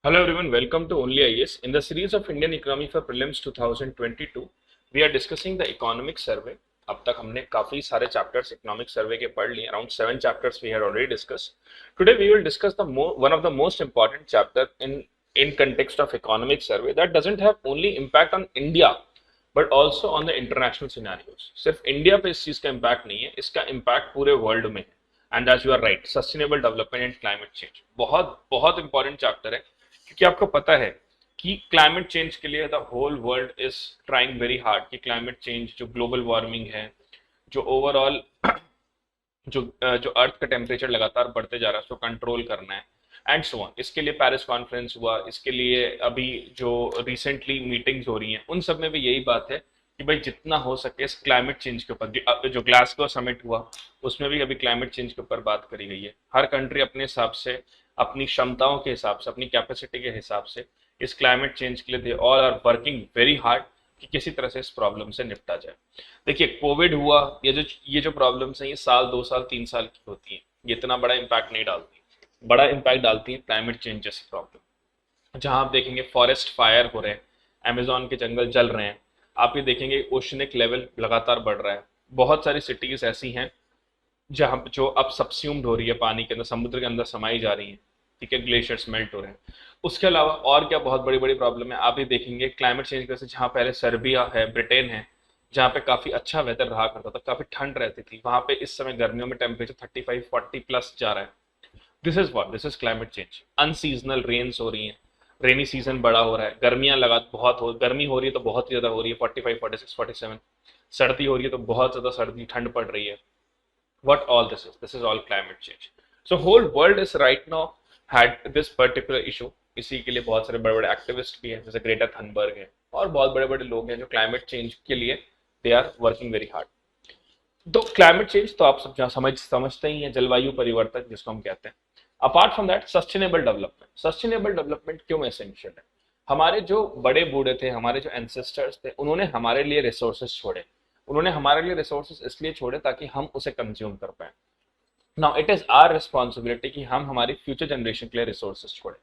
Hello everyone, welcome to Only IAS. In the series of Indian Economy for Prelims 2022, we are discussing the economic survey. अब तक हमने काफी सारे chapters economic survey के पढ़ लिए. Around 7 chapters we had already discussed. Today we will discuss one of the most important chapter in context of economic survey that doesn't have only impact on India but also on the international scenarios. सिर्फ India पे इस चीज का impact नहीं है, इसका impact पूरे world में है. And as you are right, sustainable development and climate change बहुत बहुत इंपॉर्टेंट चैप्टर है, क्योंकि आपको पता है कि क्लाइमेट चेंज के लिए the whole world is trying very hard कि क्लाइमेट चेंज जो ग्लोबल वार्मिंग है, जो ओवरऑल जो अर्थ का टेम्परेचर लगातार बढ़ते जा रहा है उसको कंट्रोल करना है एंड सो ऑन. इसके लिए पेरिस कॉन्फ्रेंस हुआ, इसके लिए अभी जो रिसेंटली मीटिंग्स हो रही हैं उन सब में भी यही बात है कि भाई जितना हो सके इस क्लाइमेट चेंज के ऊपर. जो ग्लासगो समिट हुआ उसमें भी अभी क्लाइमेट चेंज के ऊपर बात करी गई है. हर कंट्री अपने हिसाब से, अपनी क्षमताओं के हिसाब से, अपनी कैपेसिटी के हिसाब से इस क्लाइमेट चेंज के लिए they all are working very hard कि किसी तरह से इस प्रॉब्लम से निपटा जाए. देखिए, कोविड हुआ, ये जो प्रॉब्लम्स हैं ये साल 2 साल 3 साल की होती हैं, ये इतना बड़ा इम्पैक्ट नहीं डालती. बड़ा इम्पैक्ट डालती है क्लाइमेट चेंज जैसी प्रॉब्लम. जहां आप देखेंगे फॉरेस्ट फायर हो रहे हैं, अमेजोन के जंगल जल रहे हैं, आप ये देखेंगे ओशनिक लेवल लगातार बढ़ रहा है. बहुत सारी सिटीज ऐसी हैं जहाँ जो अब सबस्यूम्ड हो रही है, पानी के अंदर, समुद्र के अंदर समाई जा रही है. ठीक है, ग्लेशियर्स मेल्ट हो रहे हैं. उसके अलावा और क्या बहुत बड़ी बड़ी प्रॉब्लम है आप ये देखेंगे क्लाइमेट चेंज की वजह से. जहाँ पहले सर्बिया है, ब्रिटेन है, जहाँ पे काफी अच्छा वेदर रहा करता था, काफी ठंड रहती थी, वहां पे इस समय गर्मियों में टेम्परेचर 35-40 प्लस जा रहा है. This is climate change. Unseasonal rains हो रही हैं, रेनी सीजन बड़ा हो रहा है, गर्मियां लगा बहुत हो, गर्मी हो रही है तो बहुत ही ज्यादा हो रही है, 45, 46, 47. सर्दी हो रही है तो बहुत ज्यादा सर्दी ठंड पड़ रही है. What all this is all climate change. So whole world is right now had this particular issue. इसी के लिए बहुत सारे बड़े बड़े एक्टिविस्ट भी हैं, जैसे ग्रेटा थनबर्ग है, और बहुत बड़े बड़े लोग हैं जो क्लाइमेट चेंज के लिए they are working very hard. तो क्लाइमेट चेंज तो आप सब जहाँ समझते ही हैं, जलवायु परिवर्तन जिसको हम कहते हैं. Apart from that, sustainable development क्यों एसेंशियल है? हमारे जो बड़े बूढ़े थे, हमारे जो एंसेस्टर्स थे, उन्होंने हमारे लिए रिसोर्सेज छोड़े. उन्होंने हमारे लिए रिसोर्सेज इसलिए छोड़े ताकि हम उसे कंज्यूम कर पाए. Now it is our responsibility कि हम हमारी फ्यूचर जनरेशन के लिए रिसोर्सेज छोड़े.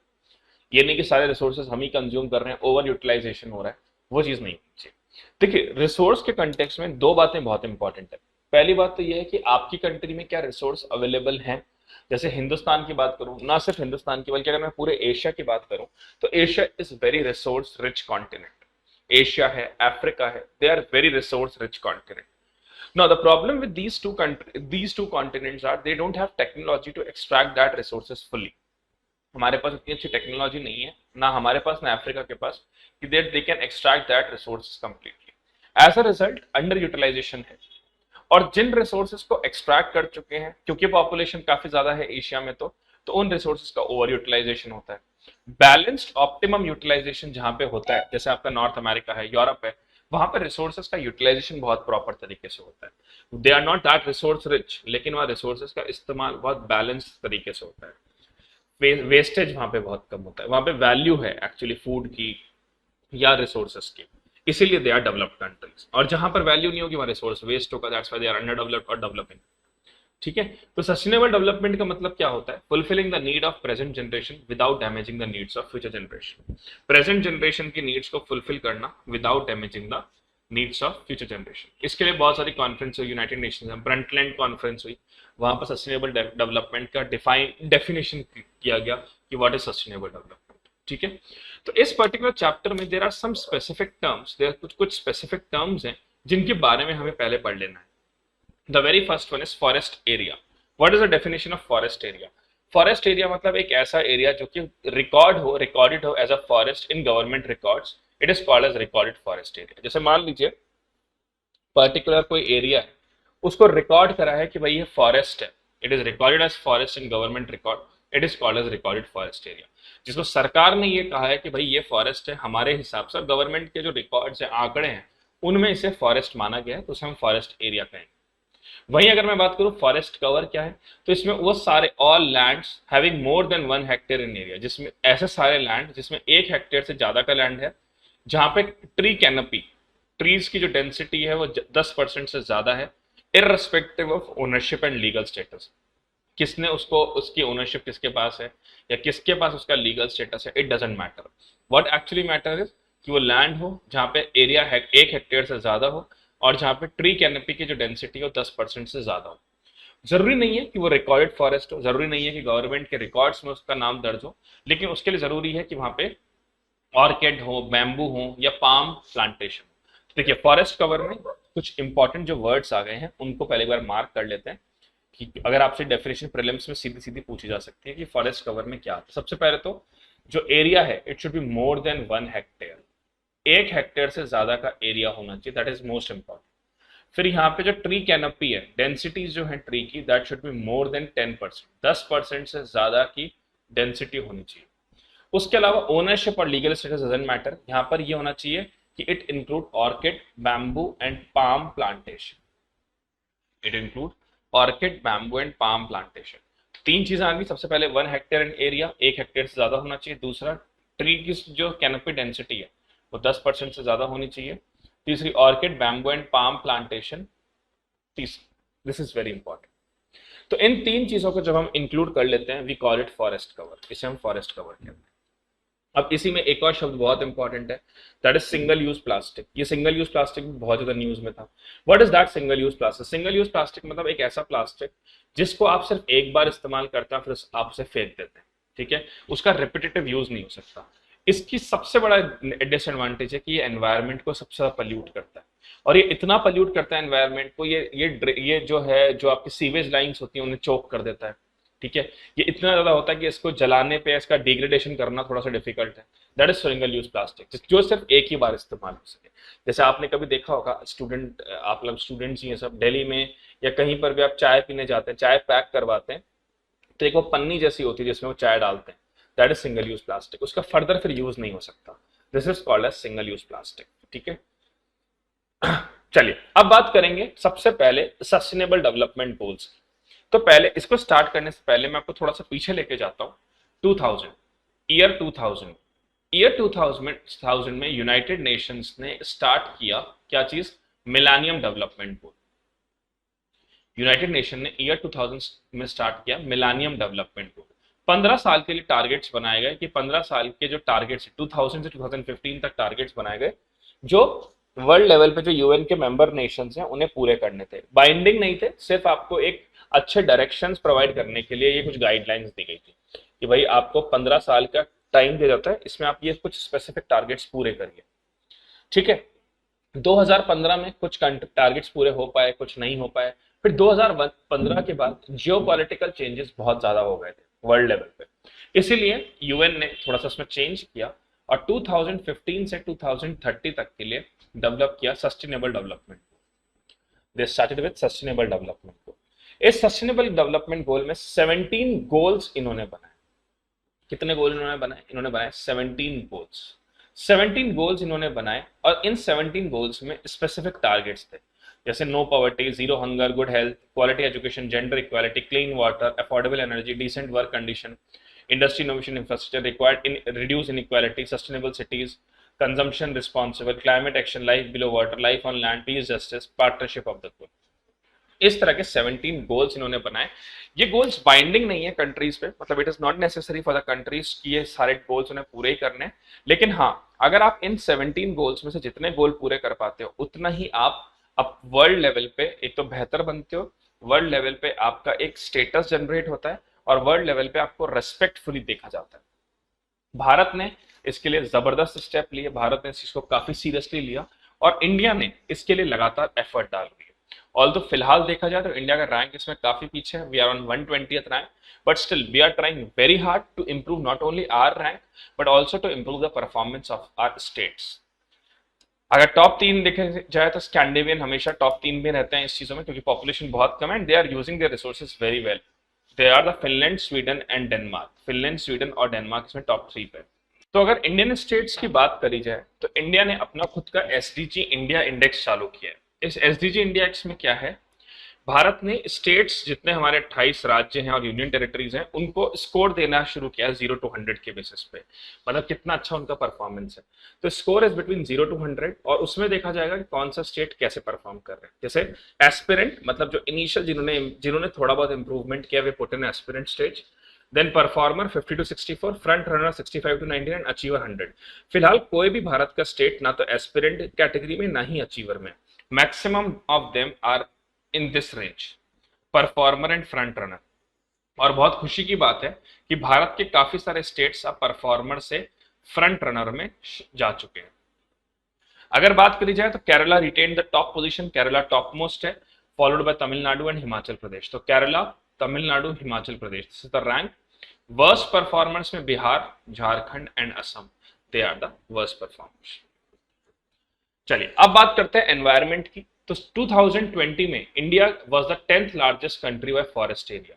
ये नहीं कि सारे रिसोर्सेज हम ही कंज्यूम कर रहे हैं, ओवर यूटिलाइजेशन हो रहा है, वो चीज नहीं होनी चाहिए. देखिए, रिसोर्स के कंटेक्स्ट में दो बातें बहुत इंपॉर्टेंट है. पहली बात तो ये है कि आपकी कंट्री में क्या रिसोर्स अवेलेबल हैं. जैसे हिंदुस्तान की बात करूं, ना सिर्फ हिंदुस्तान की बल्कि अगर मैं पूरे एशिया की बात करूं तो Asia is very resource rich continent. Asia है, अफ्रीका है, they are very resource rich continent. Now the problem with these two continents are they don't have technology to extract that resources fully. हमारे पास इतनी अच्छी technology नहीं है, ना हमारे पास ना अफ्रीका के पास, कि they can extract that resources completely. As a result, under utilisation है. और जिन रिसोर्सेज को एक्सट्रैक्ट कर चुके हैं, क्योंकि पॉपुलेशन काफी ज्यादा है एशिया में, तो उन रिसोर्सेज का ओवर यूटिलाइजेशन होता है. बैलेंस्ड ऑप्टिमम यूटिलाइजेशन जहां पे होता है, जैसे आपका नॉर्थ अमेरिका है, यूरोप है, वहां पर रिसोर्सेज का यूटिलाइजेशन बहुत प्रॉपर तरीके से होता है. They are not that resource rich, लेकिन वहां रिसोर्सेज का इस्तेमाल बहुत बैलेंस तरीके से होता है. वेस्टेज वहां पे बहुत कम होता है, वहां पे वैल्यू है एक्चुअली फूड की या रिसोर्सेज की. इसीलिए दे आर डेवलप्ड कंट्रीज. और जहां पर वैल्यू नहीं होगी वहां रिसोर्स वेस्ट होगा, that's why they are under developed और डेवलपिंग. ठीक है, तो सस्टेनेबल डेवलपमेंट का मतलब क्या होता है? Fulfilling the need of present generation without damaging the needs of future generation. Present generation की नीड्स को फुलफिल करना without damaging the needs of future generation. इसके लिए बहुत सारी कॉन्फ्रेंस हुई, यूनाइटेड नेशंस में ब्रंटलैंड कॉन्फ्रेंस हुई, वहां पर सस्टेनेबल डेवलपमेंट का डेफिनेशन किया गया कि व्हाट इज सस्टेनेबल डेवलपमेंट. ठीक है, तो इस पर्टिकुलर चैप्टर में there are some specific terms, there कुछ कुछ स्पेसिफिक टर्म्स हैं जिनके बारे में हमें पहले पढ़ लेना है. The very first one is forest area. What is the definition of forest area? Forest area मतलब एक ऐसा एरिया जो कि recorded हो as a forest in government records. It is called as recorded forest area. जैसे मान लीजिए particular कोई एरिया है, उसको रिकॉर्ड करा है कि भाई ये फॉरेस्ट है, it is recorded as forest in government record, it is called as recorded forest area. जिसको सरकार ने ये कहा है कि भाई ये फॉरेस्ट है हमारे हिसाब से, गवर्नमेंट के जो रिकॉर्ड्स हैं, आंकड़े हैं, उनमें इसे फॉरेस्ट माना गया है, तो उसे हम फॉरेस्ट एरिया कहेंगे. वहीं अगर मैं बात करूं फॉरेस्ट कवर क्या है, तो इसमें वो सारे all lands having more than 1 hectare इन एरिया, जिसमें ऐसे सारे लैंड जिसमें 1 हेक्टेयर से ज्यादा का लैंड है, जहां पे ट्री कैनपी, ट्रीज की जो डेंसिटी है वो 10% से ज्यादा है, irrespective of ownership and legal status. किसने उसको, उसकी ओनरशिप किसके पास है या किसके पास उसका लीगल स्टेटस है, it doesn't matter. What actually matter is कि वो लैंड हो जहाँ पे एरिया 1 हेक्टेयर से ज्यादा हो और जहाँ पे ट्री कैनोपी की जो डेंसिटी हो 10% से ज्यादा हो। जरूरी नहीं है कि वो रिकॉर्डेड फॉरेस्ट हो, जरूरी नहीं है कि गवर्नमेंट के रिकॉर्ड्स में उसका नाम दर्ज हो, लेकिन उसके लिए जरूरी है कि वहां पे ऑर्किड हो, बैम्बू हो या पाम प्लांटेशन। देखिए फॉरेस्ट कवर में कुछ इंपॉर्टेंट जो वर्ड्स आ गए हैं उनको पहले एक बार मार्क कर लेते हैं कि अगर आपसे डेफिनेशन प्रीलिम्स में सीधी सीधी पूछी जा सकती है कि फॉरेस्ट कवर में क्या आता है। सबसे पहले तो जो एरिया है it should be more than 1 hectare, 1 hectare से ज्यादा का एरिया होना चाहिए, दैट इज मोस्ट इंपॉर्टेंट। फिर यहाँ पे जो ट्री कैनोपी है, डेंसिटीज जो है ट्री की, that should be more than 10%, 10% से ज्यादा की डेंसिटी होनी चाहिए। उसके अलावा ओनरशिप और लीगल स्टेटस डजंट मैटर, यहाँ पर ये होना चाहिए कि it include orchid, bamboo and palm plantation. It include orchid, bamboo and palm plantation. तीन चीजें आ गई। सबसे पहले 1 हेक्टेयर इन एरिया, 1 हेक्टेयर से ज्यादा होना चाहिए। दूसरा, ट्री की जो कैनोपी डेंसिटी है वो 10% से ज्यादा होनी चाहिए। तीसरी, orchid, bamboo and palm plantation. This is very important. तो इन तीन चीजों को जब हम इंक्लूड कर लेते हैं we call it forest cover, इसे हम फॉरेस्ट कवर कहते हैं। अब इसी में एक और शब्द बहुत इंपॉर्टेंट है, that is single use plastic. ये सिंगल यूज प्लास्टिक भी बहुत ज्यादा न्यूज में था। What is that single use plastic? Single use plastic मतलब एक ऐसा प्लास्टिक जिसको आप सिर्फ एक बार इस्तेमाल करते हैं फिर आप उसे फेंक देते हैं, ठीक है, उसका रिपीटेटिव यूज नहीं हो सकता। इसकी सबसे बड़ा डिसएडवांटेज है कि ये एनवायरनमेंट को सबसे ज्यादा पल्यूट करता है, और ये इतना पल्यूट करता है एनवायरनमेंट को, ये जो है, जो आपकी सीवेज लाइंस होती हैं उन्हें चोक कर देता है, ठीक है। ये इतना ज्यादा होता है कि इसको जलाने पे इसका डिग्रेडेशन करना थोड़ा सा डिफिकल्ट है। That is single use plastic, जो सिर्फ एक ही बार इस्तेमाल हो सके। जैसे आपने कभी देखा होगा, स्टूडेंट, आप लोग स्टूडेंट्स ही हैं सब, दिल्ली में या कहीं पर भी आप चाय पीने जाते हैं, चाय पैक करवाते हैं तो एक वो पन्नी जैसी होती है जिसमें वो चाय डालते हैं, that is single use plastic. उसका फर्दर फिर यूज नहीं हो सकता। This is called as single use plastic, ठीक है। चलिए अब बात करेंगे सबसे पहले सस्टेनेबल डेवलपमेंट गोल्स की। तो पहले इसको स्टार्ट करने से पहले मैं आपको थोड़ा सा पीछे लेके जाता हूं। 2000, ईयर 2000, ईयर 2000 में यूनाइटेड नेशंस ने स्टार्ट किया क्या चीज? Millennium development goal. United nation ने ईयर 2000 में स्टार्ट किया मिलेनियम डेवलपमेंट गोल। 15 साल के लिए टारगेट्स बनाए गए कि 15 साल के जो टारगेट्स 2000 से 2015 तक टारगेट्स बनाए गए जो वर्ल्ड लेवल पे जो यूएन के मेंबर नेशंस हैं उन्हें पूरे करने थे। बाइंडिंग नहीं थे, सिर्फ आपको एक अच्छे डायरेक्शंस प्रोवाइड करने के लिए ये कुछ गाइडलाइंस दी गई थी कि भाई आपको 15 साल का टाइम दिया जाता है, इसमें आप ये कुछ स्पेसिफिक टारगेट्स पूरे करिए, ठीक है। 2015 में कुछ टारगेट्स पूरे हो पाए, कुछ नहीं हो पाए। फिर 2015 के बाद जियोपॉलिटिकल चेंजेस बहुत ज्यादा हो गए थे वर्ल्ड लेवल पे, इसीलिए यूएन ने थोड़ा सा उसमें चेंज किया और 2015 से 2030 तक के लिए डेवलप किया sustainable development. They started with sustainable development goal. इस सस्टेनेबल डेवलपमेंट गोल में 17 गोल्स इन्होंने बनाए। कितने गोल इन्होंने बनाए? इन्होंने बनाए 17 गोल्स। 17 गोल्स इन्होंने बनाए और इन 17 गोल्स में स्पेसिफिक टारगेट्स थे, जैसे no poverty, zero hunger, good health, quality education, gender equality, clean water, affordable energy, decent work condition, industry innovation infrastructure required in reduce inequality, sustainable cities, consumption responsible, climate action, life below water, life on land, peace, justice, partnership of the good. इस तरह के 17 goals इन्होंने बनाए। ये goals binding नहीं है countries पे, मतलब it is not necessary for the countries कि ये सारे गोल्स उन्हें पूरे ही करने, लेकिन हाँ अगर आप इन 17 गोल्स में से जितने गोल पूरे कर पाते हो उतना ही आप वर्ल्ड लेवल पे एक तो बेहतर बनते हो, वर्ल्ड लेवल पे आपका एक स्टेटस जनरेट होता है और वर्ल्ड लेवल पे आपको रेस्पेक्टफुली देखा जाता है। भारत ने इसके लिए जबरदस्त स्टेप लिए, भारत ने इस चीज को काफी सीरियसली लिया और इंडिया ने इसके लिए लगातार एफर्ट डाल रही है। ऑल्दो फिलहाल देखा जाए तो इंडिया का रैंक इसमें काफी पीछे है, we are on 120th rank, but still we are trying very hard to improve not only our rank but also to improve the performance of our states. अगर टॉप 3 देखे जाए तो स्कैंडिनेवियन हमेशा टॉप 3 में रहते हैं इस चीजों में, क्योंकि पॉपुलेशन बहुत कम है and they are using their resources very well. They are the Finland, Sweden and Denmark. Finland, Sweden और डेनमार्क इसमें टॉप 3 पे। तो अगर इंडियन स्टेट्स की बात करी जाए तो इंडिया ने अपना खुद का एसडीजी इंडिया इंडेक्स चालू किया है। इस एसडीजी इंडिया इंडेक्स में क्या है? भारत ने स्टेट्स जितने हमारे 28 राज्य हैं और यूनियन टेरिटरीज हैं उनको स्कोर देना शुरू किया 0 to 100 के बेसिस पे, मतलब कितना अच्छा उनका परफॉर्मेंस है। तो स्कोर इज बिटवीन 0 to 100 और उसमें देखा जाएगा कि कौन सा स्टेट कैसे परफॉर्म कर रहे हैं। जैसे एस्पिरेंट, मतलब जो इनिशियल जिन्होंने थोड़ा बहुत इंप्रूवमेंट किया we put in aspirant stage, then performer 50 to 64, front runner 65 to 90 and achiever 100। फिलहाल कोई भी भारत का स्टेट ना तो एस्पिरेंट कैटेगरी में ना ही अचीवर में, maximum of them are in this range, performer and front runner. और बहुत खुशी की बात है कि भारत के काफी सारे स्टेट्स अब परफॉर्मर से फ्रंट रनर में जा चुके हैं। अगर बात करी जाए तो Kerala retain the top position, Kerala top most है, followed by Tamil Nadu and Himachal Pradesh. तो Kerala, Tamil Nadu, Himachal Pradesh, this is the rank. Worst performance में Bihar, Jharkhand and Assam, they are the worst performers. चलिए अब बात करते हैं एनवायरमेंट की। तो 2020 में India was the 10th largest country bye forest area.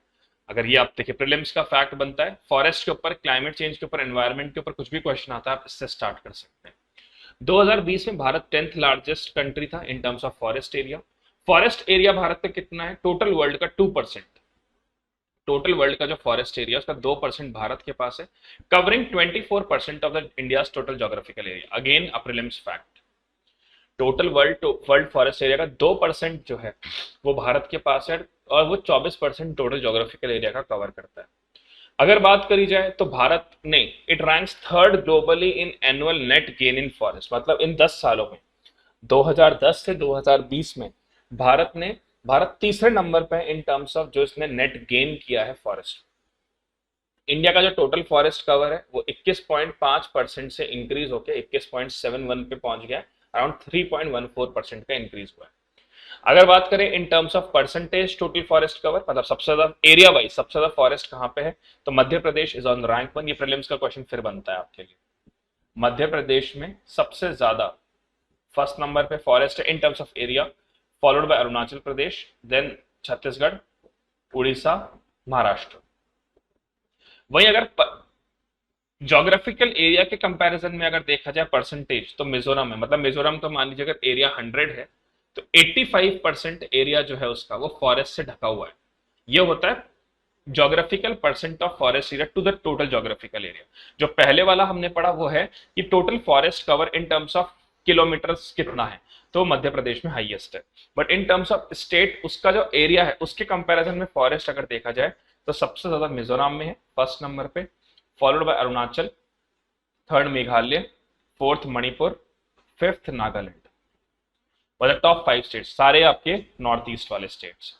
अगर ये आप देखिए प्रीलिम्स का फैक्ट बनता है, फॉरेस्ट के ऊपर, क्लाइमेट चेंज के ऊपर, एनवायरमेंट के ऊपर कुछ भी क्वेश्चन आता है आप इससे स्टार्ट कर सकते हैं। 2020 में भारत 10th लार्जेस्ट कंट्री था इन terms of forest area. Forest area Bharat का कितना है? टोटल वर्ल्ड का 2%। टोटल वर्ल्ड का जो फॉरेस्ट एरिया उसका 2% भारत के पास है, covering 24% of the India total geographical area. Again a prelims fact, total world forest area का 2% जो है वो भारत के पास है और वो 24% टोटल जोग्राफिकल एरिया का कवर करता है। अगर बात करी जाए तो भारत ने it ranks third globally in annual net gain in forest, मतलब इन 10 सालों में 2010 से 2020 में भारत तीसरे नंबर पे इन टर्म्स ऑफ जो इसने नेट गेन किया है फॉरेस्ट। इंडिया का जो टोटल फॉरेस्ट कवर है वो 21.5% से इंक्रीज होकर 21.71 पे पहुंच गया, अराउंड 3.14% का इंक्रीज हुआ है। अगर बात करें इन terms of percentage total forest cover, मतलब सबसे ज्यादा एरिया वाइज सबसे ज्यादा फॉरेस्ट कहां पे है, तो मध्य प्रदेश इज ऑन रैंक 1। ये प्रीलिम्स का क्वेश्चन फिर बनता है आपके लिए। मध्य प्रदेश में सबसे ज्यादा फर्स्ट नंबर पे फॉरेस्ट है in terms of area, followed by Arunachal Pradesh, then Chhattisgarh, Orissa, Maharashtra. वहीं अगर जोग्राफिकल एरिया के कंपैरिजन में अगर देखा जाए परसेंटेज, तो मिजोरम में, मतलब मिजोरम तो मान लीजिए अगर एरिया 100 है तो 85% एरिया जो है उसका वो फॉरेस्ट से ढका हुआ है। ये होता है geographical percent of forest area to the total geographical area. जो पहले वाला हमने पढ़ा वो है कि total forest cover in terms of kilometres कितना है, तो मध्य प्रदेश में हाईएस्ट है। But in terms of state उसका जो एरिया है उसके कंपैरिजन में फॉरेस्ट अगर देखा जाए तो सबसे ज्यादा मिजोरम में है फर्स्ट नंबर पे, followed by Arunachal, third Meghalaya, fourth Manipur, fifth Nagaland. और टॉप 5 स्टेट्स सारे आपके नॉर्थ ईस्ट वाले स्टेट्स।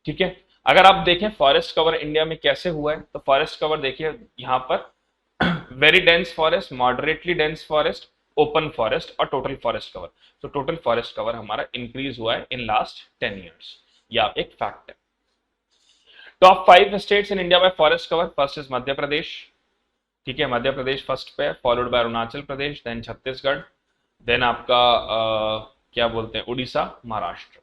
ठीक है, अगर आप देखें फॉरेस्ट कवर इंडिया में कैसे हुआ है, तो फॉरेस्ट कवर देखिए यहाँ पर very dense forest, moderately dense forest, open forest और टोटल फॉरेस्ट कवर। तो टोटल फॉरेस्ट कवर हमारा इंक्रीज हुआ है इन लास्ट 10 ईयर्स, यह एक फैक्ट है। Top 5 states in India by forest cover, first is Madhya Pradesh. ठीक है, मध्य प्रदेश फर्स्ट पे, followed by Arunachal Pradesh, then Chhattisgarh, then आपका क्या बोलते हैं उड़ीसा, महाराष्ट्र।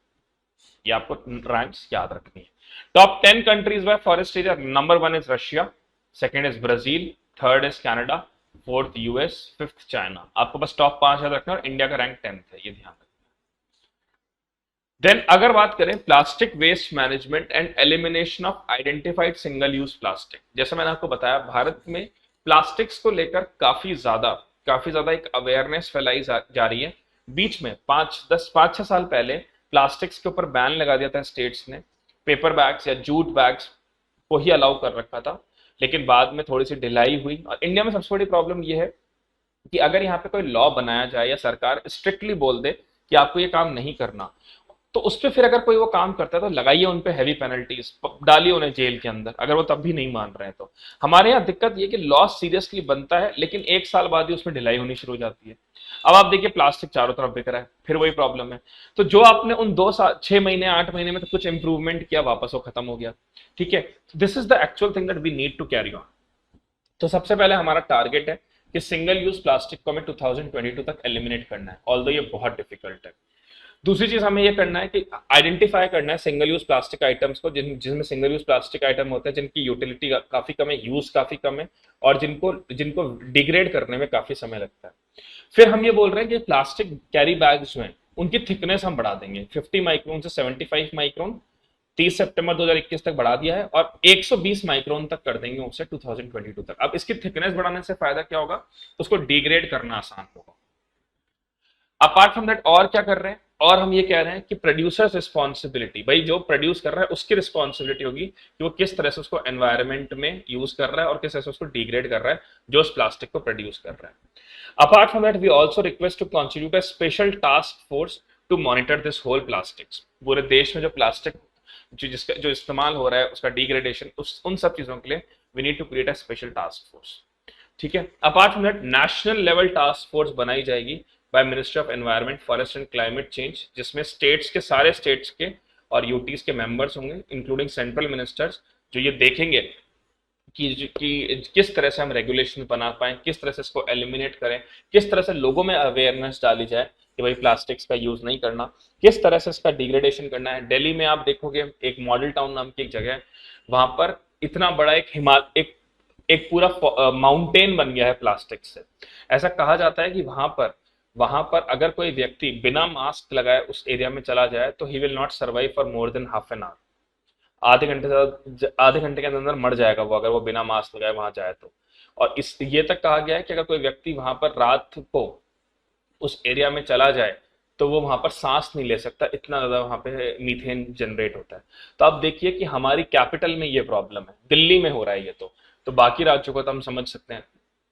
ये आपको रैंक्स याद रखनी है। Top 10 countries bye forest area, number 1 is Russia, second is Brazil, third is Canada, fourth US, fifth China. आपको बस टॉप 5 याद रखना और इंडिया का रैंक 10th है, ये ध्यान रखना। देन अगर बात करें plastic waste management and elimination of identified single use plastic, जैसे मैंने आपको बताया भारत में प्लास्टिक्स को लेकर काफी ज्यादा एक अवेयरनेस फैलाई जा रही है। बीच में 5-6 साल पहले प्लास्टिक्स के ऊपर बैन लगा दिया था स्टेट्स ने, पेपर बैग्स या जूट बैग्स को ही अलाउ कर रखा था, लेकिन बाद में थोड़ी सी ढिलाई हुई। और इंडिया में सबसे बड़ी प्रॉब्लम यह है कि अगर यहाँ पे कोई लॉ बनाया जाए या सरकार स्ट्रिक्टली बोल दे कि आपको ये काम नहीं करना, तो उस पर फिर अगर कोई वो काम करता है तो लगाइए उन पे हैवी पेनल्टीज, डालिए उन्हें जेल के अंदर, अगर वो तब भी नहीं मान रहे हैं तो। हमारे यहाँ दिक्कत ये कि लॉ सीरियसली बनता है लेकिन 1 साल बाद ही उसमें ढिलाई होनी शुरू हो जाती है। अब आप देखिए प्लास्टिक चारों तरफ बिक रहा है, फिर वही प्रॉब्लम है। तो जो आपने उन 2 साल 6 महीने 8 महीने में तो कुछ इंप्रूवमेंट किया, वापस वो खत्म हो गया। ठीक है, this is the actual thing that we need to carry on. तो सबसे पहले हमारा टारगेट है कि सिंगल यूज प्लास्टिक को हमें 2022 तक एलिमिनेट करना है, ऑल्दो ये बहुत डिफिकल्ट है। दूसरी चीज हमें यह करना है कि आइडेंटिफाई करना है सिंगल यूज प्लास्टिक आइटम्स को, जिसमें सिंगल यूज प्लास्टिक आइटम होते हैं जिनकी यूटिलिटी काफी कम है, यूज काफी कम है और जिनको डिग्रेड करने में काफी समय लगता है। फिर हम ये बोल रहे हैं कि प्लास्टिक कैरी बैग्स में उनकी थिकनेस हम बढ़ा देंगे 50 माइक्रोन से 75 माइक्रोन, 30 सितंबर 2021 तक बढ़ा दिया है और 120 माइक्रोन तक कर देंगे उसे 2022 तक। अब इसकी थिकनेस बढ़ाने से फायदा क्या होगा, उसको डिग्रेड करना आसान होगा। अपार्ट फ्रॉम दैट और क्या कर रहे हैं, और हम ये कह रहे हैं कि प्रोड्यूसर्स रिस्पॉन्सिबिलिटी, भाई जो प्रोड्यूस कर रहा है उसकी रिस्पॉन्सिबिलिटी होगी कि वो किस तरह से उसको एनवायरमेंट में यूज कर रहा है और किस तरह से उसको डिग्रेड कर रहा है जो उस प्लास्टिक को प्रोड्यूस कर रहा है। Apart from that we also request to constitute a special task force to monitor this whole plastics. पूरे देश में जो प्लास्टिक जो इस्तेमाल हो रहा है उसका डिग्रेडेशन, उन सब चीजों के लिए we need to create a special task force. ठीक है। Apart from that national level task force बनाई जाएगी by ministry of environment, forest and climate change, जिसमें स्टेट्स के सारे स्टेट्स के और यूटीज के मेंबर्स होंगे इंक्लूडिंग सेंट्रल मिनिस्टर्स, जो ये देखेंगे कि किस तरह से हम रेगुलेशन बना पाए, किस तरह से इसको एलिमिनेट करें, किस तरह से लोगों में अवेयरनेस डाली जाए कि भाई प्लास्टिक्स का यूज नहीं करना, किस तरह से इसका डिग्रेडेशन करना है। दिल्ली में आप देखोगे एक मॉडल टाउन नाम की एक जगह है, वहां पर इतना बड़ा एक पूरा माउंटेन बन गया है प्लास्टिक से। ऐसा कहा जाता है कि वहां पर अगर कोई व्यक्ति बिना मास्क लगाए उस एरिया में चला जाए तो he will not survive for more than half an hour. आधे घंटे के अंदर मर जाएगा वो, अगर वो बिना मास्क लगाए वहां जाए तो। और इस ये तक कहा गया है कि अगर कोई व्यक्ति वहां पर रात को उस एरिया में चला जाए तो वो वहां पर सांस नहीं ले सकता, इतना ज्यादा वहां पे मीथेन जनरेट होता है। तो आप देखिए कि हमारी कैपिटल में ये प्रॉब्लम है, दिल्ली में हो रहा है ये, तो बाकी राज्यों को तो हम समझ सकते हैं।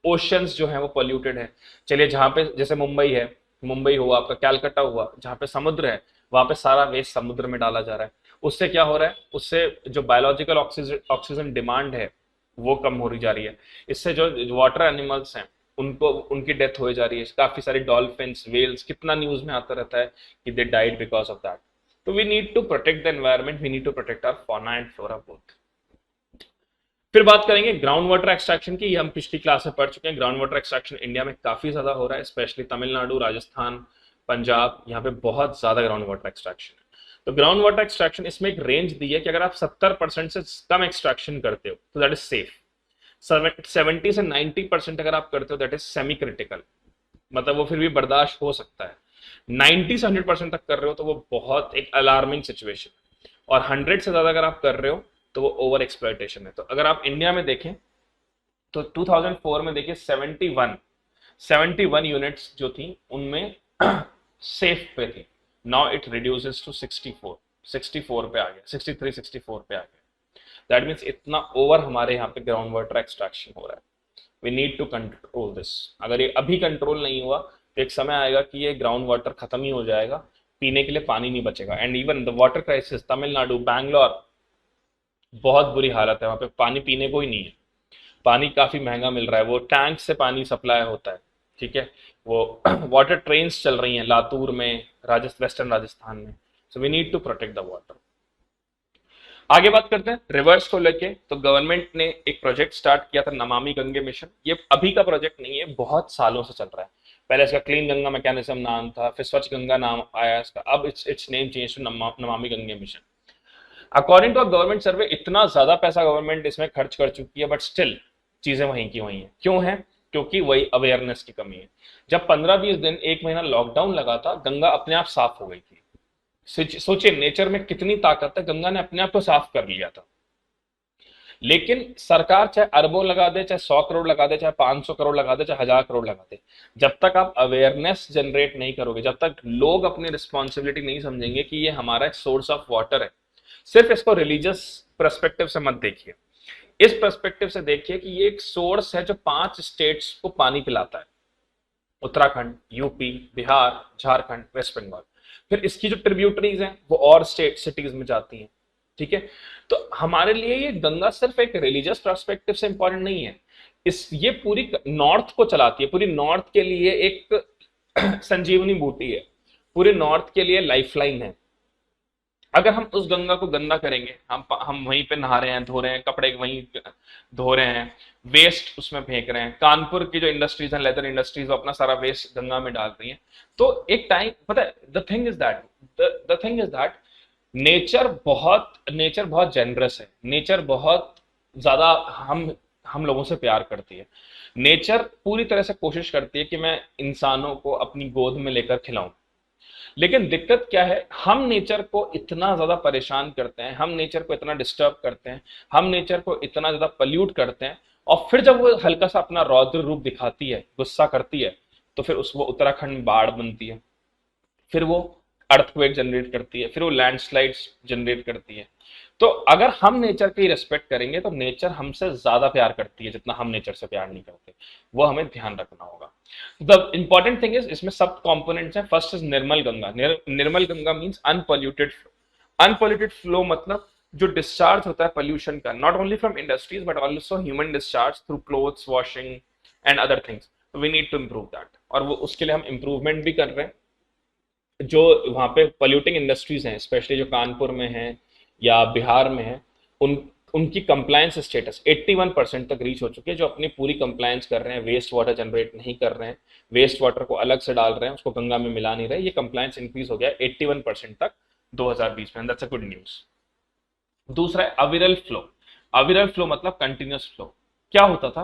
ओशंस जो है वो पोल्यूटेड है। चलिए जहां पे जैसे मुंबई है, मुंबई हुआ आपका, कैलकाटा हुआ, जहां पे समुद्र है वहां पे सारा वेस्ट समुद्र में डाला जा रहा है। उससे क्या हो रहा है, उससे जो बायोलॉजिकल ऑक्सीजन डिमांड है वो कम हो रही जा रही है। इससे जो वाटर एनिमल्स हैं उनको उनकी डेथ हो जा रही है। काफी सारी डॉल्फिन्स, वेल्स, कितना न्यूज में आता रहता है कि they died because of that. तो we need to protect the environment, we need to protect our fauna and flora both. फिर बात करेंगे ग्राउंड वाटर एक्सट्रैक्शन की। हम पिछली क्लास में पढ़ चुके हैं, ग्राउंड वाटर एक्सट्रैक्शन इंडिया में काफी ज्यादा हो रहा है, स्पेशली तमिलनाडु, राजस्थान, पंजाब, यहाँ पे बहुत ज्यादा ग्राउंड वाटर एक्सट्रैक्शन है। तो ग्राउंड वाटर एक्सट्रैक्शन, इसमें एक रेंज दी है कि अगर आप 70% से कम एक्सट्रैक्शन करते हो तो दैट इज सेफ। 70 से 90% अगर आप करते हो दैट इज सेमी क्रिटिकल, मतलब वो फिर भी बर्दाश्त हो सकता है। 90 से 100% तक कर रहे हो तो वो बहुत एक अलार्मिंग सिचुएशन है। और 100 से ज्यादा अगर आप कर रहे हो तो वो ओवर एक्सप्लॉयटेशन है। तो अगर आप इंडिया में देखें तो 2004 में देखिए 71 यूनिट्स जो थी उनमें सेफ पे थी। नाउ इट रिड्यूसेस टू 64 पे आ गया, 63 64 पे आ गया। दैट मीन्स इतना ओवर हमारे यहाँ पे ग्राउंड वाटर एक्सट्रैक्शन हो रहा है। We need to control this. अगर ये अभी कंट्रोल नहीं हुआ तो एक समय आएगा कि ये ग्राउंड वाटर खत्म ही हो जाएगा, पीने के लिए पानी नहीं बचेगा। And even the water crisis, Tamil Nadu, Bangalore, बहुत बुरी हालत है, वहां पे पानी पीने को ही नहीं है। पानी काफी महंगा मिल रहा है, वो टैंक से पानी सप्लाई होता है। ठीक है, वो वाटर ट्रेन्स चल रही हैं लातूर में, वेस्टर्न राजस्थान में। So we need to protect the water. आगे बात करते हैं रिवर्स को लेके। तो गवर्नमेंट ने एक प्रोजेक्ट स्टार्ट किया था, नमामि गंगे मिशन। ये अभी का प्रोजेक्ट नहीं है, बहुत सालों से चल रहा है। पहले इसका क्लीन गंगा मैकेनिज्म नाम था, फिर स्वच्छ गंगा नाम आया इसका, अब it's name change to Namami Gange mission. According to a government survey इतना ज्यादा पैसा गवर्नमेंट इसमें खर्च कर चुकी है, बट स्टिल चीजें वहीं की वहीं है। क्यों है? क्योंकि वही अवेयरनेस की कमी है। जब 15-20 दिन, एक महीना लॉकडाउन लगा था, गंगा अपने आप साफ हो गई थी। सोचिए नेचर में कितनी ताकत है, गंगा ने अपने आप को साफ कर लिया था। लेकिन सरकार चाहे अरबों लगा दे, चाहे 100 करोड़ लगा दे, चाहे 500 करोड़ लगा दे, चाहे 1000 करोड़ लगा दे, जब तक आप अवेयरनेस जनरेट नहीं करोगे, जब तक लोग अपनी रिस्पॉन्सिबिलिटी नहीं समझेंगे कि ये हमारा एक सोर्स ऑफ वाटर है। सिर्फ इसको रिलीजियस पर्सपेक्टिव से मत देखिए, इस पर्सपेक्टिव से देखिए कि ये एक सोर्स है जो 5 स्टेट्स को पानी पिलाता है, उत्तराखंड, यूपी, बिहार, झारखंड, वेस्ट बंगाल। फिर इसकी जो ट्रिब्यूटरीज हैं वो और स्टेट सिटीज में जाती हैं। ठीक है, तो हमारे लिए ये गंगा सिर्फ एक रिलीजियस पर्सपेक्टिव से इंपॉर्टेंट नहीं है, ये पूरी नॉर्थ को चलाती है, पूरी नॉर्थ के लिए एक संजीवनी बूटी है, पूरे नॉर्थ के लिए लाइफलाइन है। अगर हम उस गंगा को गंदा करेंगे, हम वहीं पे नहा रहे हैं, धो रहे हैं, कपड़े वहीं धो रहे हैं, वेस्ट उसमें फेंक रहे हैं। कानपुर की जो इंडस्ट्रीज हैं, लेदर इंडस्ट्रीज, वो अपना सारा वेस्ट गंगा में डाल रही हैं। तो एक टाइम, पता है, the thing is that nature बहुत जेनरस है। नेचर बहुत ज्यादा हम लोगों से प्यार करती है। नेचर पूरी तरह से कोशिश करती है कि मैं इंसानों को अपनी गोद में लेकर खिलाऊं। लेकिन दिक्कत क्या है, हम नेचर को इतना ज्यादा परेशान करते हैं, हम नेचर को इतना डिस्टर्ब करते हैं, हम नेचर को इतना ज्यादा पल्यूट करते हैं, और फिर जब वो हल्का सा अपना रौद्र रूप दिखाती है, गुस्सा करती है, तो फिर उस वो उत्तराखंड में बाढ़ बनती है, फिर वो अर्थक्वेक जनरेट करती है, फिर वो लैंडस्लाइड्स जनरेट करती है। तो अगर हम नेचर की रिस्पेक्ट करेंगे तो नेचर हमसे ज्यादा प्यार करती है जितना हम नेचर से प्यार नहीं करते, वो हमें ध्यान रखना होगा। द इंपॉर्टेंट थिंग इज, इसमें सब कंपोनेंट्स हैं। First is Nirmal Ganga. Nirmal Ganga means unpolluted flow. Unpolluted flow मतलब जो डिस्चार्ज होता है पोल्यूशन का, not only from industries but also human discharge through clothes washing and other things, we need to improve that, और वो उसके लिए हम इम्प्रूवमेंट भी कर रहे हैं। जो वहाँ पे पोल्यूटिंग इंडस्ट्रीज हैं, स्पेशली जो कानपुर में हैं या बिहार में है, उन उनकी कंप्लायंस स्टेटस 81% तक रीच हो चुकी है। जो अपनी पूरी कंप्लायंस कर रहे हैं, वेस्ट वाटर जनरेट नहीं कर रहे हैं, वेस्ट वाटर को अलग से डाल रहे हैं, उसको गंगा में मिला नहीं रहे, ये कंप्लायंस इंक्रीज हो गया 81% तक 2020 में। That's a good news. दूसरा है अविरल फ्लो। अविरल फ्लो मतलब कंटिन्यूस फ्लो। क्या होता था,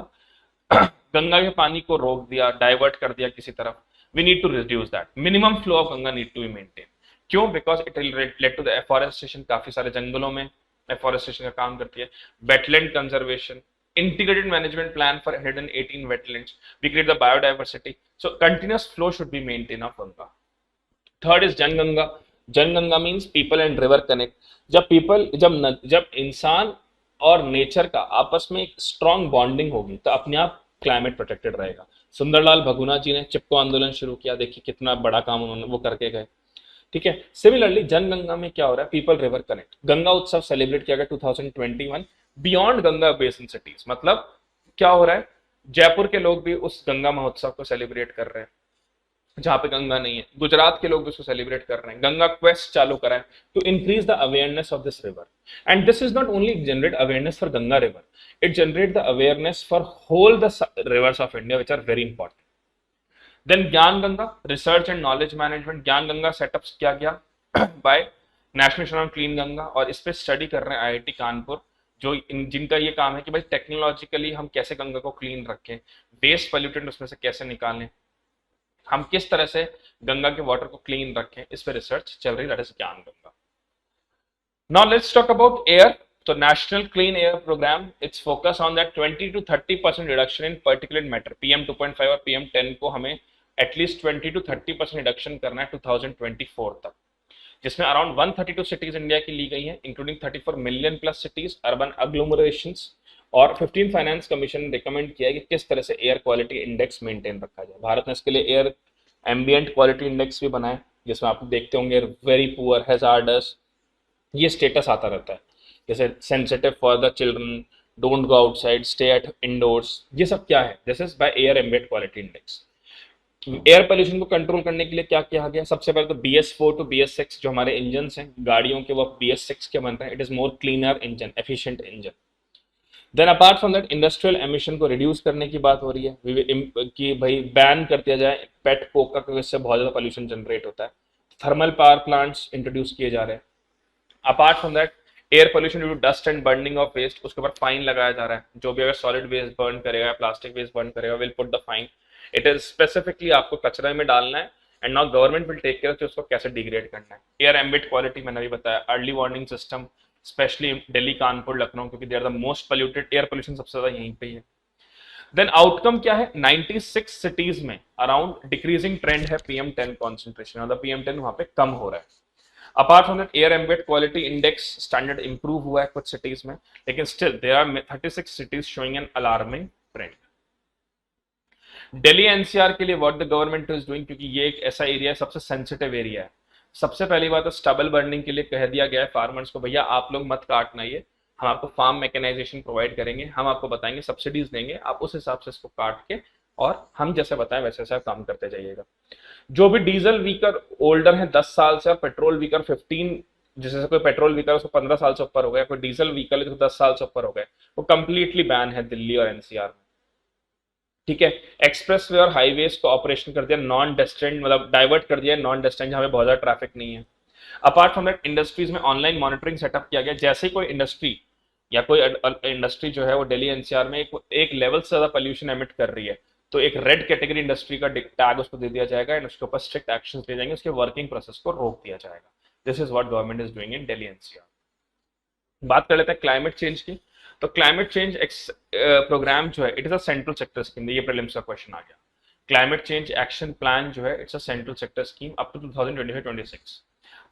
गंगा के पानी को रोक दिया, डाइवर्ट कर दिया किसी तरफ, we need to reduce that. Minimum flow of Ganga need to be maintain. क्यों? Because it will lead to the afforestation. काफी सारे जंगलों में एफॉरेस्टेशन का काम करती है। Wetland conservation, integrated management plan for 118 wetlands, we create the biodiversity, so continuous flow should be maintained of ganga. Third is Jan Ganga. Jan Ganga means people and river connect. जब इंसान और नेचर का आपस में एक स्ट्रॉन्ग बॉन्डिंग होगी तो अपने आप क्लाइमेट प्रोटेक्टेड रहेगा। सुंदरलाल भगुना जी ने चिपको आंदोलन शुरू किया, देखिए कितना बड़ा काम उन्होंने वो करके गए। ठीक है, सिमिलरली जनगंगा में क्या हो रहा है, पीपल रिवर कनेक्ट। गंगा उत्सव सेलिब्रेट किया गया 2021 बियॉन्ड गंगा बेसिन सिटीज। मतलब क्या हो रहा है, जयपुर के लोग भी उस गंगा महोत्सव को सेलिब्रेट कर रहे हैं जहां पे गंगा नहीं है, गुजरात के लोग भी उसको सेलिब्रेट कर रहे हैं। गंगा क्वेस्ट चालू करा है to increase the awareness of this river, and this is not only generate awareness for Ganga river, it generate the awareness for whole the rivers of India which are very important. Then Gyan Ganga, research and knowledge management. Gyan Ganga setups किया गया by national mission on clean Ganga, और इस पे study कर रहे हैं IIT Kanpur, जो जिनका ये काम है कि भाई टेक्नोलॉजिकली हम कैसे गंगा को क्लीन रखें, वेस्ट पोल्यूटेंट उसमें से कैसे निकालें, हम किस तरह से गंगा के वाटर को क्लीन रखें, इस पे रिसर्च चल रही है। That is Gyan Ganga. Now let's talk about air. तो national clean air programme, it's focus on that 20 to 30% reduction in particulate matter, PM 2.5 और PM 10 को हमें एटलीस्ट 20 to 30% रिडक्शन करना है 2024 तक, जिसमें अराउंड 132 सिटीज इंडिया की ली गई हैं, including 34 million plus cities, urban agglomerations, और 15 फाइनेंस कमीशन ने रिकमेंड किया है कि किस तरह से एयर क्वालिटी इंडेक्स मेंटेन रखा जाए। भारत ने इसके लिए एयर एम्बियंट क्वालिटी इंडेक्स भी बनाया, जिसमें आप देखते होंगे वेरी पुअर, हैजार्डस, ये स्टेटस आता रहता है, जैसे sensitive for the children, don't go outside, stay at indoors, ये सब क्या है, this is by air ambient quality index. Air pollution को कंट्रोल करने के लिए क्या किया गया, सबसे पहले तो BS4 to BS6 जो हमारे इंजन हैं गाड़ियों के, वो BS6 के बन रहे हैं। It is more cleaner engine, efficient engine. Then apart from that industrial emission को रिड्यूस करने की बात हो रही है कि भाई बैन कर दिया जाए पेट कोक का, क्योंकि इससे बहुत ज्यादा पोल्यूशन जनरेट होता है। थर्मल पावर प्लांट्स इंट्रोड्यूस किए जा रहे हैं। Apart from that air pollution due to dust and burning of waste, उसके ऊपर फाइन लगाया जा रहा है। जो भी अगर सॉलिड वेस्ट बर्न करेगा, प्लास्टिक वेस्ट बर्न करेगा, will put the fine. It is specifically आपको कचरे में डालना है, and now government will take care कि उसको कैसे डिग्रेड करना है। एयर एम्बियंट क्वालिटी मैंने अभी बताया, early warning system, specially Delhi, Kanpur, Lucknow, क्योंकि they are the most polluted, air pollution सबसे ज्यादा यहीं पे ही है। देन आउटकम क्या है, 96 सिटीज में अराउंड डिक्रीजिंग ट्रेंड है PM 10 कॉन्सेंट्रेशन, मतलब PM 10 वहां पे कम हो रहा है। Apart from that air ambient quality index standard improve हुआ है कुछ सिटीज में, लेकिन still there are 36 cities showing an alarming trend. Delhi NCR के लिए what the government is doing, क्योंकि ये एक ऐसा एरिया है, सबसे सेंसिटिव एरिया है। सबसे पहली बात तो स्टबल बर्निंग के लिए कह दिया गया है फार्मर्स को, भैया आप लोग मत काटना, ये हम आपको फार्म मैकेनाइजेशन प्रोवाइड करेंगे, हम आपको बताएंगे, सब्सिडीज देंगे, आप उस हिसाब से इसको काट के, और हम जैसे बताएं वैसे वैसे काम करते जाइएगा। जो भी डीजल व्हीकल ओल्डर है 10 साल से, और पेट्रोल व्हीकल 15, जैसे कोई पेट्रोल व्हीकल उसको 15 साल से ऊपर हो गया, कोई डीजल व्हीकल है तो 10 साल से ऊपर हो गए, वो कंप्लीटली बैन है दिल्ली और NCR में। ठीक है, एक्सप्रेस वे और हाईवेज को ऑपरेशन कर दिया नॉन डेस्टिनेशन, मतलब डाइवर्ट कर दिया नॉन डेस्टिनेशन जहां पे बहुत ज्यादा ट्रैफिक नहीं है। अपार्ट फ्रॉम दैट इंडस्ट्रीज में ऑनलाइन मॉनिटरिंग सेटअप किया गया, जैसे ही कोई इंडस्ट्री या कोई इंडस्ट्री जो है वो दिल्ली NCR में एक लेवल से ज्यादा पोल्यूशन एमिट कर रही है, तो एक रेड कैटेगरी इंडस्ट्री का टैग उसको दे दिया जाएगा एंड उसके ऊपर स्ट्रिक्ट एक्शंस लिए जाएंगे, उसके वर्किंग प्रोसेस को रोक दिया जाएगा। This is what government is doing in Delhi NCR. बात कर लेते हैं क्लाइमेट चेंज की। तो क्लाइमेट चेंज प्रोग्राम जो है it is a central sector scheme, ये प्रीलिम्स का क्वेश्चन आ गया। क्लाइमेट चेंज एक्शन प्लान जो है it's a central sector scheme up to 2025-26।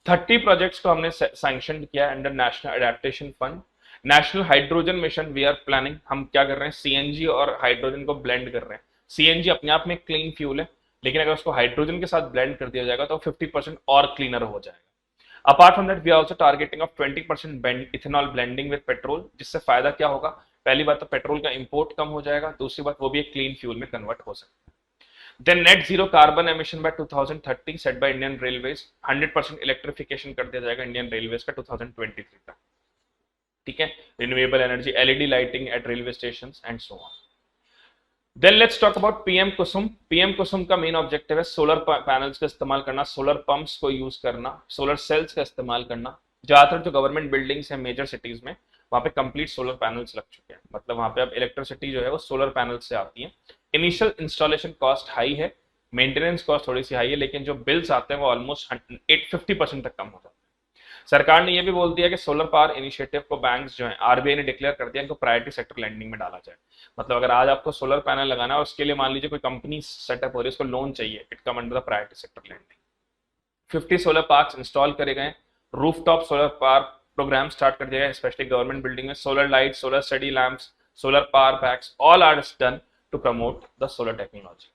30 projects को हमने सैंक्शन किया under national adaptation fund. National hydrogen mission we are planning, हम क्या कर रहे हैं, सीएनजी और हाइड्रोजन को ब्लेंड कर रहे हैं। सीएनजी अपने आप में क्लीन फ्यूल है, लेकिन अगर उसको हाइड्रोजन के साथ ब्लेंड कर दिया जाएगा तो 50% और क्लीनर हो जाएगा। Apart from that we are also targeting of 20% ethanol blending with petrol, जिससे फायदा क्या होगा, पहली बात तो पेट्रोल का इंपोर्ट कम हो जाएगा, दूसरी बात वो भी एक क्लीन फ्यूल में कन्वर्ट हो सकता है। Then net zero carbon emission by 2030 set by Indian Railways, 100% electrification कर दिया जाएगा इंडियन रेलवेज का 2023 तक। ठीक है, renewable energy, LED lighting at railway station and so on. Then let's talk about PM Kusum. PM Kusum का मेन ऑब्जेक्टिव है solar panels का इस्तेमाल करना, सोलर पंप्स को यूज करना, सोलर सेल्स का इस्तेमाल करना। ज्यादातर जो गवर्नमेंट बिल्डिंग्स है मेजर सिटीज में, वहां पे कंप्लीट सोलर पैनल्स लग चुके हैं, मतलब वहां पे अब इलेक्ट्रिसिटी जो है वो सोलर पैनल से आती है। इनिशियल इंस्टॉलेशन कॉस्ट हाई है, मेंटेनेंस कॉस्ट थोड़ी सी हाई है, लेकिन जो बिल्स आते हैं वो ऑलमोस्ट 50% तक कम हो जाते हैं। सरकार ने ये भी बोल दिया कि सोलर पावर इनिशिएटिव को बैंक्स जो है, आरबीआई ने डिक्लेयर कर दिया, इनको प्रायोरिटी सेक्टर लैंडिंग में डाला जाए। मतलब अगर आज आपको सोलर पैनल लगाना है और उसके लिए मान लीजिए कोई कंपनी सेटअप हो रही है, उसको लोन चाहिए, it come under the priority sector lending. 50 solar park install करे गए, rooftop solar power program start कर दिया गया, स्पेशली गवर्नमेंट बिल्डिंग में। Solar light, solar study lamps, solar power packs, all are done to promote the solar technology.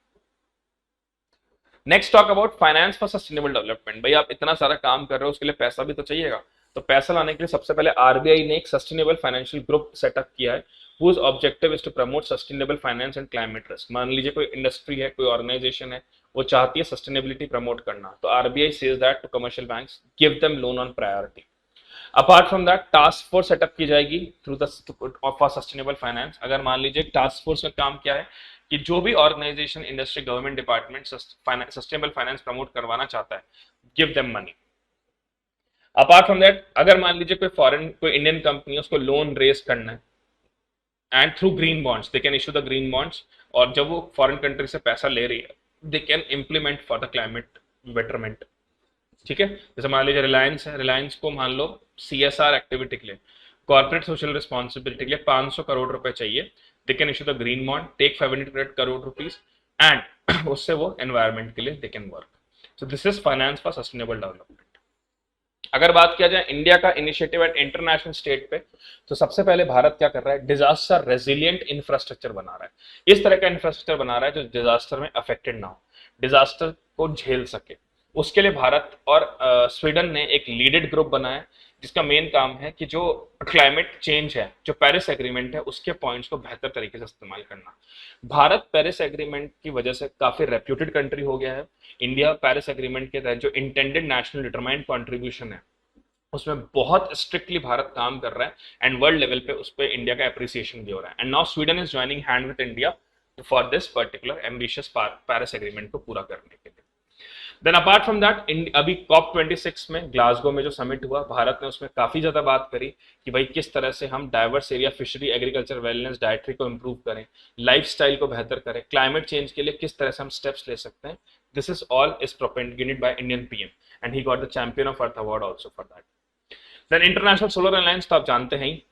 Next talk about finance for sustainable development. भाई आप इतना सारा काम कर रहे हो, उसके लिए पैसा भी तो चाहिएगा। तो पैसा लाने के लिए सबसे पहले आरबीआई ने एक सस्टेनेबल फाइनेंशियल ग्रुप सेटअप किया है, whose objective is to promote sustainable finance and climate risk। मान लीजिए कोई इंडस्ट्री है, कोई ऑर्गेनाइजेशन है, वो चाहती है सस्टेनेबिलिटी प्रमोट करना, तो RBI says that to commercial banks give them loan on priority. Apart from that task force setup की जाएगी through the for sustainable finance. अगर मान लीजिए टास्क फोर्स में काम क्या है कि जो भी organization, industry, government department sustainable finance promote करवाना चाहता है, give them money. Apart from that अगर मान लीजिए कोई इंडियन कंपनी है, उसको लोन रेज करना है and through green bonds they can issue the green bonds, और जब वो फॉरेन कंट्री से पैसा ले रही है they can implement for the climate betterment. ठीक है, जैसे मान लीजिए रिलायंस है, रिलायंस को मान लो सीएसआर एक्टिविटी के लिए, कॉर्पोरेट सोशल रिस्पॉन्सिबिलिटी के लिए 500 करोड़ रुपए चाहिए, they can issue the green bond, take 500 crore rupees and उससे वो एनवायरमेंट के लिए they can work. So this is finance for sustainable development. अगर बात किया जाए इंडिया का इनिशिएटिव एट इंटरनेशनल स्टेट पे, तो सबसे पहले भारत क्या कर रहा है, डिजास्टर रेजिलिएंट इंफ्रास्ट्रक्चर बना रहा है। इस तरह का इंफ्रास्ट्रक्चर बना रहा है जो डिजास्टर में अफेक्टेड ना हो, डिजास्टर को झेल सके। उसके लिए भारत और स्वीडन ने एक लीडेड ग्रुप बनाया, जिसका मेन काम है कि जो क्लाइमेट चेंज है, जो पेरिस एग्रीमेंट है, उसके पॉइंट्स को बेहतर तरीके से इस्तेमाल करना। भारत पेरिस एग्रीमेंट की वजह से काफी रेप्यूटेड कंट्री हो गया है। इंडिया पेरिस एग्रीमेंट के तहत जो इंटेंडेड नेशनल डिटरमाइंड कॉन्ट्रीब्यूशन है, उसमें बहुत स्ट्रिक्टली भारत काम कर रहा है एंड वर्ल्ड लेवल पे उस पर इंडिया का अप्रिसिएशन भी हो रहा है। And now Sweden is joining hand with India for this particular ambitious Paris agreement को पूरा करने के लिए। देन अपार्ट फ्रॉम दैट अभी COP26 में ग्लासगो में जो समिट हुआ, भारत ने उसमें काफी ज्यादा बात करी कि भाई किस तरह से हम diverse area fishery, agriculture, wellness, dietary को इंप्रूव करें, लाइफस्टाइल को बेहतर करें, क्लाइमेट चेंज के लिए किस तरह से हम स्टेप्स ले सकते हैं। This is all is propagated by Indian PM and he got the champion of earth award also for that. Then international solar alliance तो आप जानते हैं ही,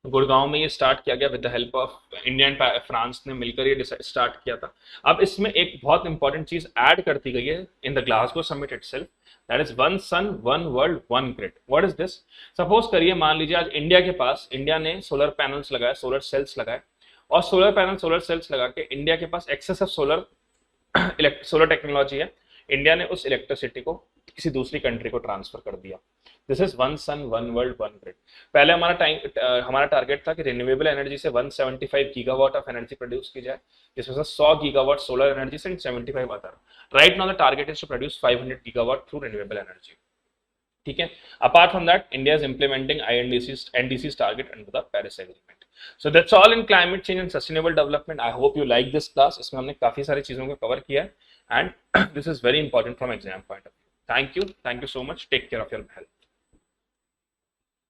गुड़गांव में ये स्टार्ट किया गया with the help of India and France ने मिलकर ये स्टार्ट किया था। अब इसमें एक बहुत इंपॉर्टेंट चीज ऐड कर दी गई है in the Glasgow summit itself, that is one sun one world one grid. What is this? Suppose करिए मान लीजिए आज इंडिया ने सोलर पैनल्स लगाए, सोलर सेल्स लगाए, और सोलर पैनल, सोलर सेल्स लगा के इंडिया के पास एक्सेस ऑफ सोलर टेक्नोलॉजी है। इंडिया ने उस इलेक्ट्रिसिटी को किसी दूसरी कंट्री को ट्रांसफर कर दिया। This is one sun one world one grid. पहले हमारा टारगेट था कि रिन्यूएबल एनर्जी से 175 गीगावाट ऑफ एनर्जी प्रोड्यूस की जाए, जिसमें से 100 गीगावाट सोलर एनर्जी से 75 other. Right now the target is to produce 500 gigawatt through renewable energy. ठीक है, apart from that India is implementing NDC's target under the Paris agreement. So that's all in climate change and sustainable development. I hope you like this class. इसमें हमने काफी सारी चीजों को cover किया है and this is very important from exam point of view. Thank you so much. Take care of your health.